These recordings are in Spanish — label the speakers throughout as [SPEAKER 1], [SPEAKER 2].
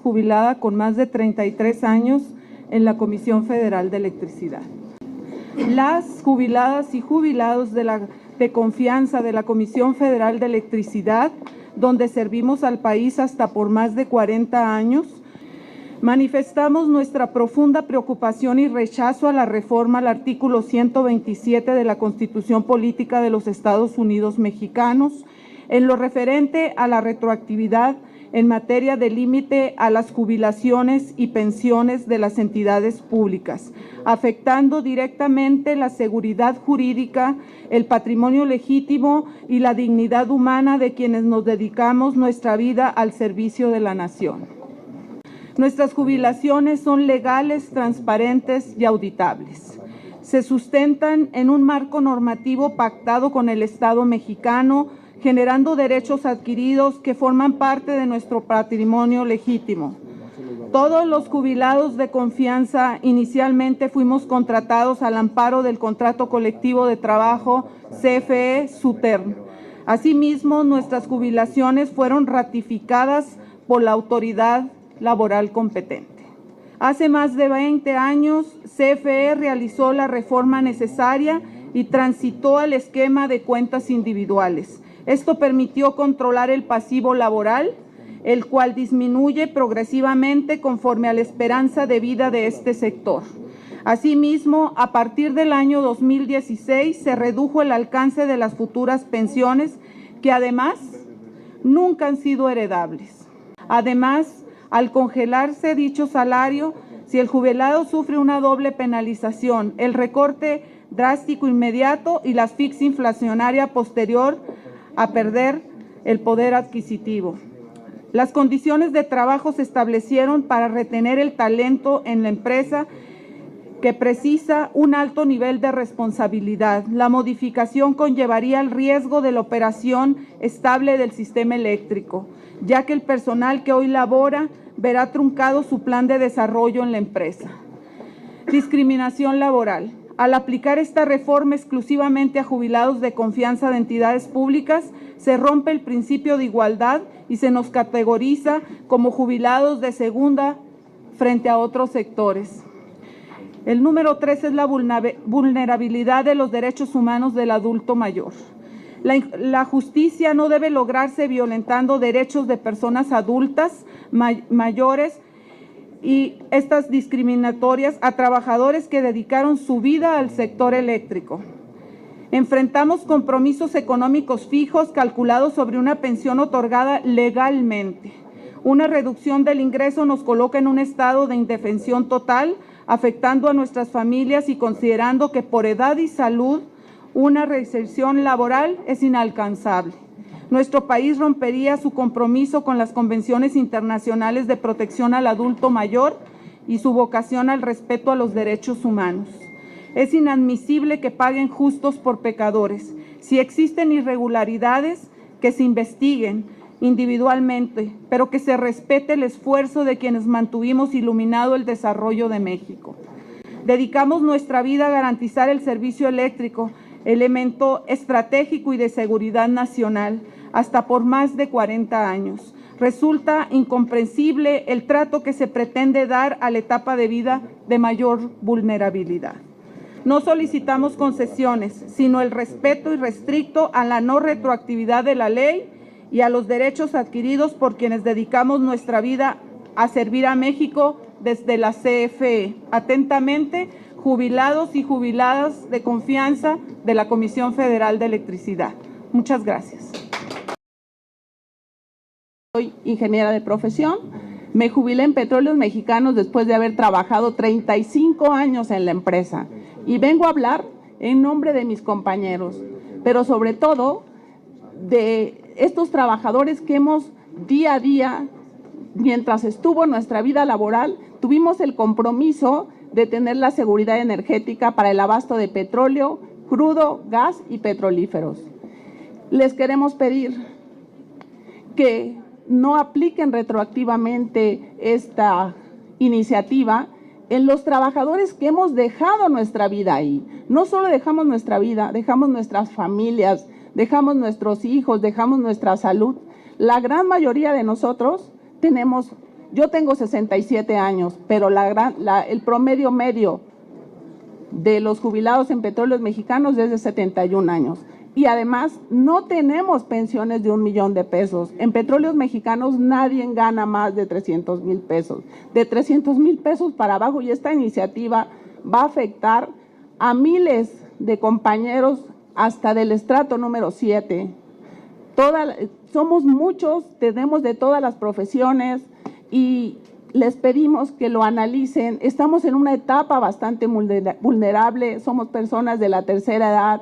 [SPEAKER 1] Jubilada con más de 33 años en la Comisión Federal de Electricidad. Las jubiladas y jubilados de confianza de la Comisión Federal de Electricidad, donde servimos al país hasta por más de 40 años, manifestamos nuestra profunda preocupación y rechazo a la reforma al artículo 127 de la Constitución Política de los Estados Unidos Mexicanos en lo referente a la retroactividad en materia de límite a las jubilaciones y pensiones de las entidades públicas, afectando directamente la seguridad jurídica, el patrimonio legítimo y la dignidad humana de quienes nos dedicamos nuestra vida al servicio de la nación. Nuestras jubilaciones son legales, transparentes y auditables. Se sustentan en un marco normativo pactado con el Estado mexicano, generando derechos adquiridos que forman parte de nuestro patrimonio legítimo. Todos los jubilados de confianza inicialmente fuimos contratados al amparo del Contrato Colectivo de Trabajo CFE-SUTERN. Asimismo, nuestras jubilaciones fueron ratificadas por la autoridad laboral competente. Hace más de 20 años, CFE realizó la reforma necesaria y transitó al esquema de cuentas individuales. Esto permitió controlar el pasivo laboral, el cual disminuye progresivamente conforme a la esperanza de vida de este sector. Asimismo, a partir del año 2016 se redujo el alcance de las futuras pensiones, que además nunca han sido heredables. Además, al congelarse dicho salario, si el jubilado sufre una doble penalización, el recorte drástico inmediato y la asfixia inflacionaria posterior a perder el poder adquisitivo. Las condiciones de trabajo se establecieron para retener el talento en la empresa que precisa un alto nivel de responsabilidad. La modificación conllevaría el riesgo de la operación estable del sistema eléctrico, ya que el personal que hoy labora verá truncado su plan de desarrollo en la empresa. Discriminación laboral. Al aplicar esta reforma exclusivamente a jubilados de confianza de entidades públicas, se rompe el principio de igualdad y se nos categoriza como jubilados de segunda frente a otros sectores. El número 3 es la vulnerabilidad de los derechos humanos del adulto mayor. La justicia no debe lograrse violentando derechos de personas adultas mayores y estas discriminatorias a trabajadores que dedicaron su vida al sector eléctrico. Enfrentamos compromisos económicos fijos calculados sobre una pensión otorgada legalmente. Una reducción del ingreso nos coloca en un estado de indefensión total, afectando a nuestras familias y considerando que por edad y salud una reinserción laboral es inalcanzable. Nuestro país rompería su compromiso con las convenciones internacionales de protección al adulto mayor y su vocación al respeto a los derechos humanos. Es inadmisible que paguen justos por pecadores. Si existen irregularidades, que se investiguen individualmente, pero que se respete el esfuerzo de quienes mantuvimos iluminado el desarrollo de México. Dedicamos nuestra vida a garantizar el servicio eléctrico, elemento estratégico y de seguridad nacional, hasta por más de 40 años. Resulta incomprensible el trato que se pretende dar a la etapa de vida de mayor vulnerabilidad. No solicitamos concesiones, sino el respeto irrestricto a la no retroactividad de la ley y a los derechos adquiridos por quienes dedicamos nuestra vida a servir a México desde la CFE. Atentamente, jubilados y jubiladas de confianza de la Comisión Federal de Electricidad. Muchas gracias.
[SPEAKER 2] Soy ingeniera de profesión. Me jubilé en Petróleos Mexicanos después de haber trabajado 35 años en la empresa. Y vengo a hablar en nombre de mis compañeros, pero sobre todo de estos trabajadores que hemos día a día, mientras estuvo nuestra vida laboral, tuvimos el compromiso de tener la seguridad energética para el abasto de petróleo, crudo, gas y petrolíferos. Les queremos pedir que no apliquen retroactivamente esta iniciativa en los trabajadores que hemos dejado nuestra vida ahí. No solo dejamos nuestra vida, dejamos nuestras familias, dejamos nuestros hijos, dejamos nuestra salud. La gran mayoría de nosotros tenemos Yo tengo 67 años, pero el promedio medio de los jubilados en Petróleos Mexicanos es de 71 años. Y además no tenemos pensiones de 1 millón de pesos. En Petróleos Mexicanos nadie gana más de 300,000 pesos. De 300,000 pesos para abajo, y esta iniciativa va a afectar a miles de compañeros hasta del estrato número 7. Somos muchos, tenemos de todas las profesiones y les pedimos que lo analicen. Estamos en una etapa bastante vulnerable, somos personas de la tercera edad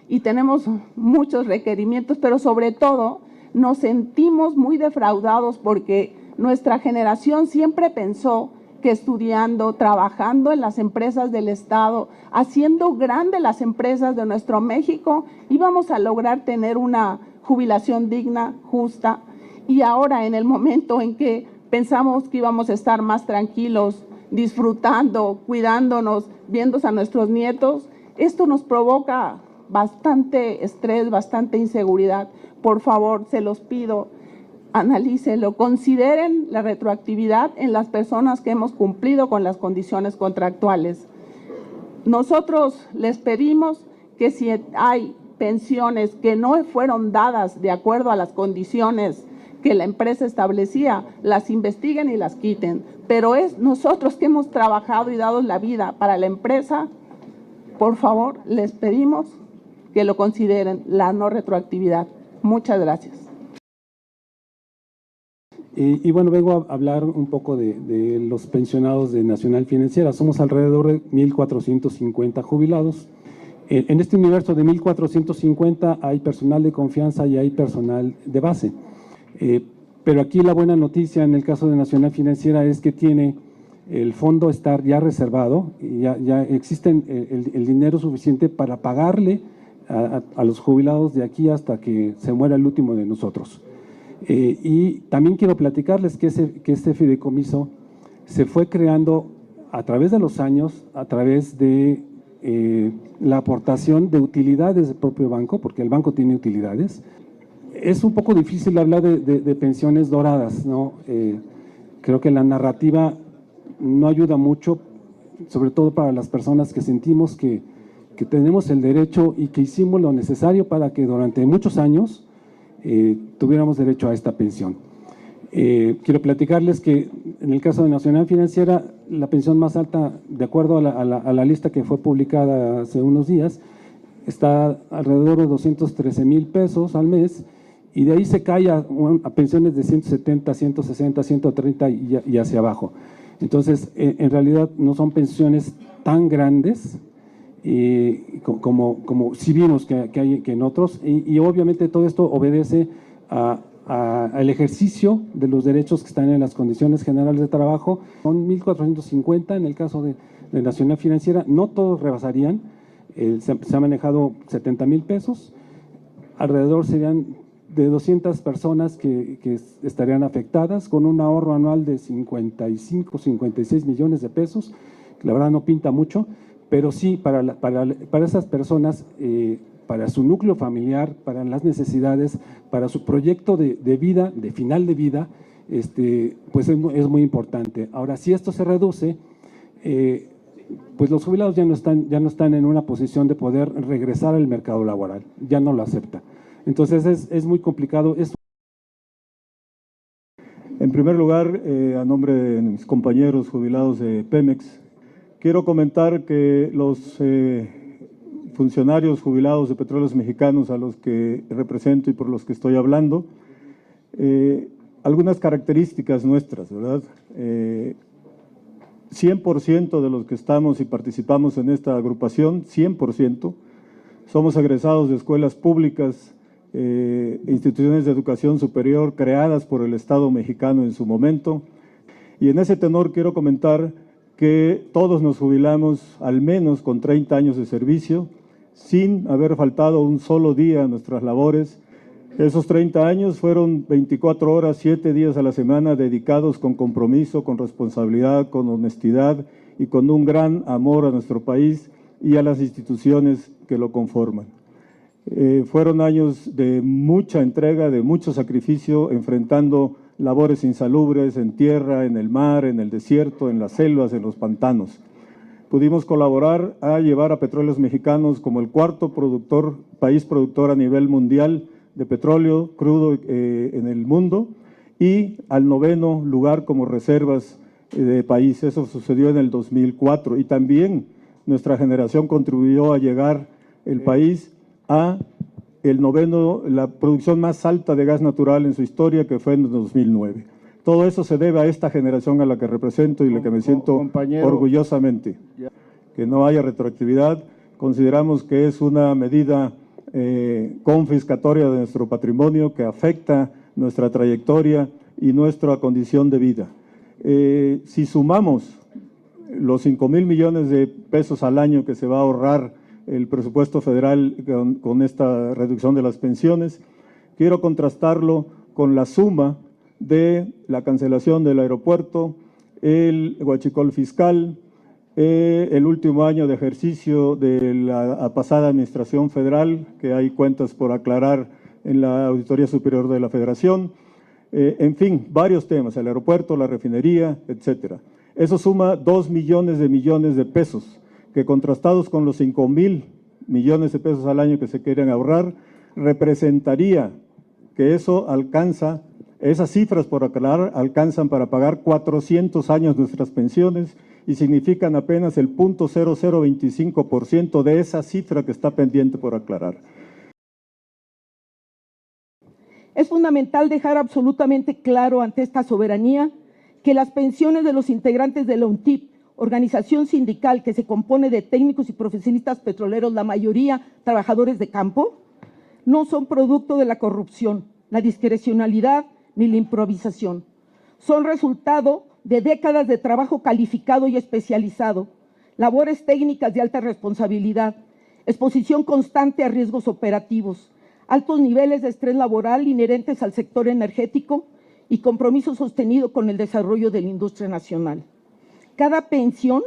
[SPEAKER 2] y tenemos muchos requerimientos, pero sobre todo nos sentimos muy defraudados porque nuestra generación siempre pensó que estudiando, trabajando en las empresas del Estado, haciendo grandes las empresas de nuestro México, íbamos a lograr tener una jubilación digna, justa, y ahora en el momento en que pensamos que íbamos a estar más tranquilos, disfrutando, cuidándonos, viendo a nuestros nietos, esto nos provoca bastante estrés, bastante inseguridad. Por favor, se los pido, analícenlo, consideren la retroactividad en las personas que hemos cumplido con las condiciones contractuales. Nosotros les pedimos que si hay pensiones que no fueron dadas de acuerdo a las condiciones que la empresa establecía, las investiguen y las quiten. Pero es nosotros que hemos trabajado y dado la vida para la empresa, por favor, les pedimos que lo consideren, la no retroactividad. Muchas gracias.
[SPEAKER 3] Y bueno, vengo a hablar un poco de los pensionados de Nacional Financiera. Somos alrededor de 1,450 jubilados. En este universo de 1,450 hay personal de confianza y hay personal de base. Pero aquí la buena noticia en el caso de Nacional Financiera es que tiene el fondo estar ya reservado, y ya existe el dinero suficiente para pagarle a los jubilados de aquí hasta que se muera el último de nosotros. Y también quiero platicarles que este fideicomiso se fue creando a través de los años, a través de la aportación de utilidades del propio banco, porque el banco tiene utilidades. Es un poco difícil hablar de pensiones doradas, ¿no? Creo que la narrativa no ayuda mucho, sobre todo para las personas que sentimos que tenemos el derecho y que hicimos lo necesario para que durante muchos años tuviéramos derecho a esta pensión. Quiero platicarles que en el caso de Nacional Financiera, la pensión más alta, de acuerdo a la lista que fue publicada hace unos días, está alrededor de 213,000 pesos al mes, y de ahí se cae a pensiones de 170, 160, 130 y hacia abajo. Entonces, en realidad no son pensiones tan grandes como si vimos que hay que en otros, y obviamente todo esto obedece al ejercicio de los derechos que están en las condiciones generales de trabajo. Son 1,450 en el caso de Nacional Financiera, no todos rebasarían, se ha manejado 70,000 pesos, alrededor serían de 200 personas que estarían afectadas, con un ahorro anual de 55, 56 millones de pesos, que la verdad no pinta mucho, pero sí para esas personas, para su núcleo familiar, para las necesidades, para su proyecto de vida, de final de vida, pues es muy importante. Ahora, si esto se reduce, pues los jubilados ya no están en una posición de poder regresar al mercado laboral, ya no lo acepta. Entonces es muy complicado.
[SPEAKER 4] En primer lugar, a nombre de mis compañeros jubilados de Pemex, quiero comentar que los funcionarios jubilados de Petróleos Mexicanos a los que represento y por los que estoy hablando, algunas características nuestras, ¿verdad? 100% de los que estamos y participamos en esta agrupación, 100%, somos egresados de escuelas públicas, instituciones de educación superior creadas por el Estado mexicano en su momento, y en ese tenor quiero comentar que todos nos jubilamos al menos con 30 años de servicio, sin haber faltado un solo día a nuestras labores. Esos 30 años fueron 24 horas, 7 días a la semana dedicados con compromiso, con responsabilidad, con honestidad y con un gran amor a nuestro país y a las instituciones que lo conforman. Fueron años de mucha entrega, de mucho sacrificio, enfrentando labores insalubres en tierra, en el mar, en el desierto, en las selvas, en los pantanos. Pudimos colaborar a llevar a Petróleos Mexicanos como el cuarto país productor a nivel mundial de petróleo crudo en el mundo y al 9º lugar como reservas de país. Eso sucedió en el 2004 y también nuestra generación contribuyó a llegar el país a la producción más alta de gas natural en su historia, que fue en el 2009. Todo eso se debe a esta generación a la que represento y la que me siento orgullosamente. Que no haya retroactividad, consideramos que es una medida confiscatoria de nuestro patrimonio que afecta nuestra trayectoria y nuestra condición de vida. Si sumamos los 5,000 millones de pesos al año que se va a ahorrar el presupuesto federal con esta reducción de las pensiones, quiero contrastarlo con la suma de la cancelación del aeropuerto, el huachicol fiscal, el último año de ejercicio de la pasada administración federal, que hay cuentas por aclarar en la Auditoría Superior de la Federación, en fin, varios temas, el aeropuerto, la refinería, etcétera. Eso suma 2 millones de pesos, que contrastados con los 5,000 millones de pesos al año que se quieren ahorrar, representaría que eso alcanza, esas cifras por aclarar alcanzan para pagar 400 años nuestras pensiones y significan apenas el 0.0025% de esa cifra que está pendiente por aclarar.
[SPEAKER 5] Es fundamental dejar absolutamente claro ante esta soberanía que las pensiones de los integrantes de la UNTIP, organización sindical que se compone de técnicos y profesionistas petroleros, la mayoría trabajadores de campo, no son producto de la corrupción, la discrecionalidad ni la improvisación. Son resultado de décadas de trabajo calificado y especializado, labores técnicas de alta responsabilidad, exposición constante a riesgos operativos, altos niveles de estrés laboral inherentes al sector energético y compromiso sostenido con el desarrollo de la industria nacional. Cada pensión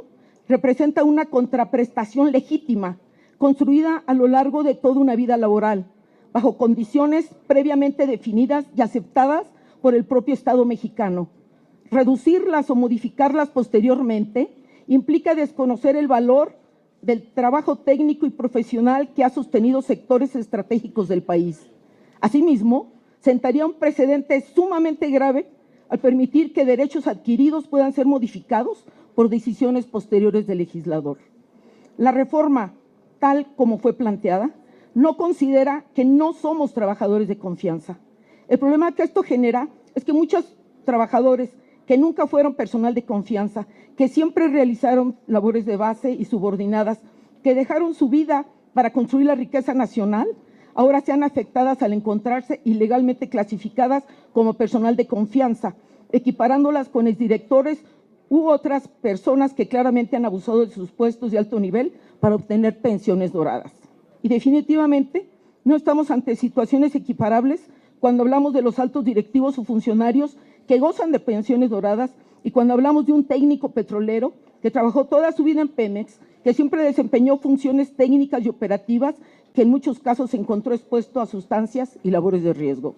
[SPEAKER 5] representa una contraprestación legítima, construida a lo largo de toda una vida laboral, bajo condiciones previamente definidas y aceptadas por el propio Estado mexicano. Reducirlas o modificarlas posteriormente implica desconocer el valor del trabajo técnico y profesional que ha sostenido sectores estratégicos del país. Asimismo, sentaría un precedente sumamente grave al permitir que derechos adquiridos puedan ser modificados por decisiones posteriores del legislador. La reforma, tal como fue planteada, no considera que no somos trabajadores de confianza. El problema que esto genera es que muchos trabajadores que nunca fueron personal de confianza, que siempre realizaron labores de base y subordinadas, que dejaron su vida para construir la riqueza nacional, ahora sean afectadas al encontrarse ilegalmente clasificadas como personal de confianza, equiparándolas con exdirectores u otras personas que claramente han abusado de sus puestos de alto nivel para obtener pensiones doradas. Y definitivamente no estamos ante situaciones equiparables cuando hablamos de los altos directivos o funcionarios que gozan de pensiones doradas y cuando hablamos de un técnico petrolero que trabajó toda su vida en Pemex, que siempre desempeñó funciones técnicas y operativas, que en muchos casos se encontró expuesto a sustancias y labores de riesgo.